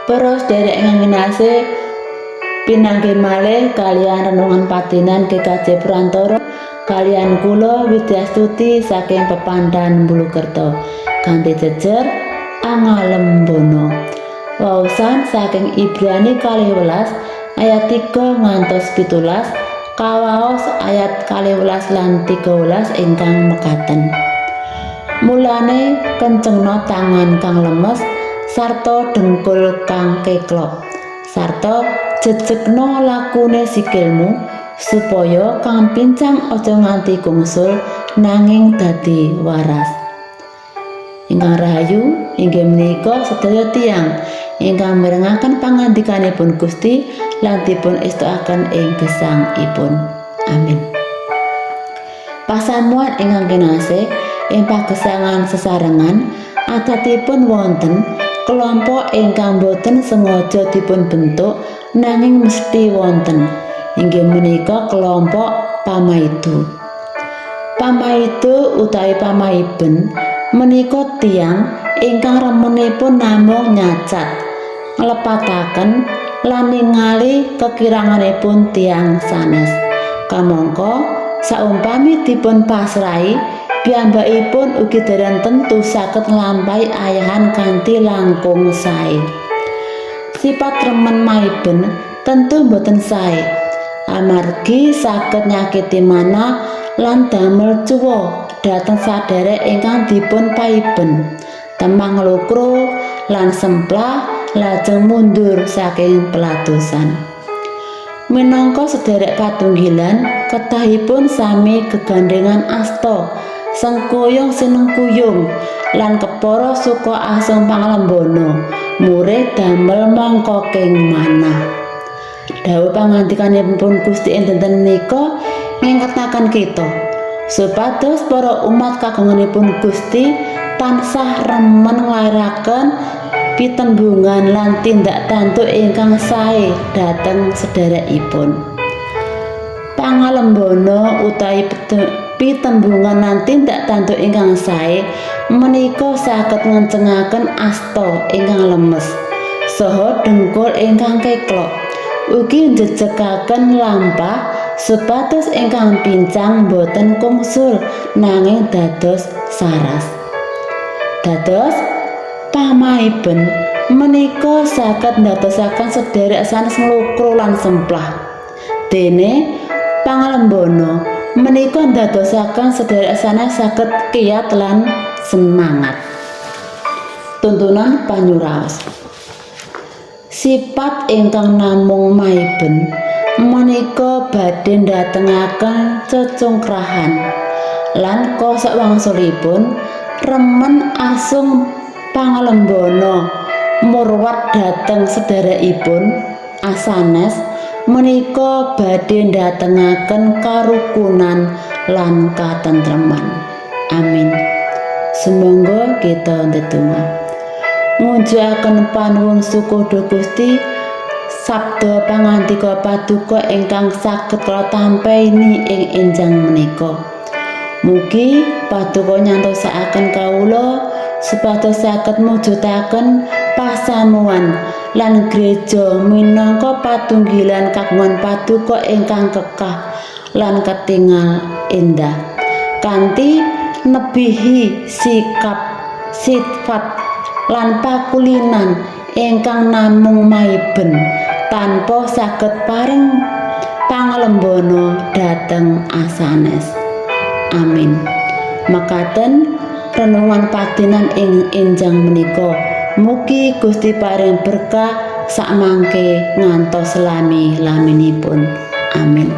Para sedherek ingkang kinasih, pinanggih malih kaliyan renungan patinan GKJ Prantara kaliyan kula Widyastuti saking Pepandan Bulukerto kanthi jejer Angalembono. Waosan saking Ibrani 12 ayat 3 ngantos 17, kawaos ayat 12 lan 13 ingkang mekaten. Mulane kencengna tangan kang lemes sarta dengkul kang keklok, sarta jejegna lakune sikilmu supaya kang pincang aja nganti kungsul nanging dadi waras. Ingkang rahayu inggih menika sedaya tiyang ingkang mirengaken pangandikanipun Gusti lan dipun estukaken ing gesangipun. Amin. Pasamuan ingkang kinasih, ing pagesangan sesarengan adatipun wonten kelompok ingkang boten sengaja dipun bentuk nanging mesti wonten, inggih menika kelompok pamaido. Pamaido utawi pamaiben menika tiyang ingkang remenipun namung nyacat, nglepataken lan ningali kekiranganipun tiyang sanes. Kamangka saumpami dipun pasrahi, piyambakipun ugi dereng tentu saged nglampahi ayahan kanthi langkung sae. Sipat remen maiben tentu boten sae, amargi saged nyakiti manah lan damel cuwa dhateng sadherek ingkang dipun paiben, temang nglukro lan semplah lajeng mundur saking pelatosan. Minangka sedherek patunggilan, kedah-ipun sami gegandhengan asta, sengkuyung sinengkuyung lan kepara suka asung pangalembono, murid damel mangkoking manah. Dawuh pangandikanipun Gusti ing dinten menika ngingketaken kita supados para umat kagunganipun Gusti tansah remen nglairaken pitembungan lan tindak tantu ingkang sae dhateng sedherekipun. Pangalembono utawi pitembungan lan tindak tantu ingkang sae menika saged ngencengaken asta ingkang lemes saha dengkul ingkang keklok, ugi njejegaken lampah supados ingkang pincang boten kungsul nanging dados saras. Dados pamaiben menika saged ndadosaken sedherek sanes nglukro lan semplah. Dene pangalembono menika ndadosaken sedherek sanes saged kiyat lan semangat. Tuntunan panyuraos. Sipat ingkang namung maiben menika badhe ndatengaken cecungkrahan lan kosok wangsulipun remen asung pangalembono murwat dhateng sedherekipun asanes menika badhe ndatengaken karukunan lan katentreman. Amin. Sumangga kita ndedonga. Ngujuaken panuwun syukur Gusti, sabda pangandika paduka ingkang saged kula tampeni ing enjang menika. Mugi paduka nyantosaken kawula supados saged mujudaken pasamuan lan gereja minangka patunggilan kagungan paduka ingkang kekah lan ketingal endah kanthi nebihi sikap, sifat lan pakulinan ingkang namung maiben tanpa saged paring pangalembono dhateng asanes. Amin. Mekaten renungan patinan ing enjang menika, mugi Gusti paring berkah sakmangke ngantos lami-laminipun. Amin.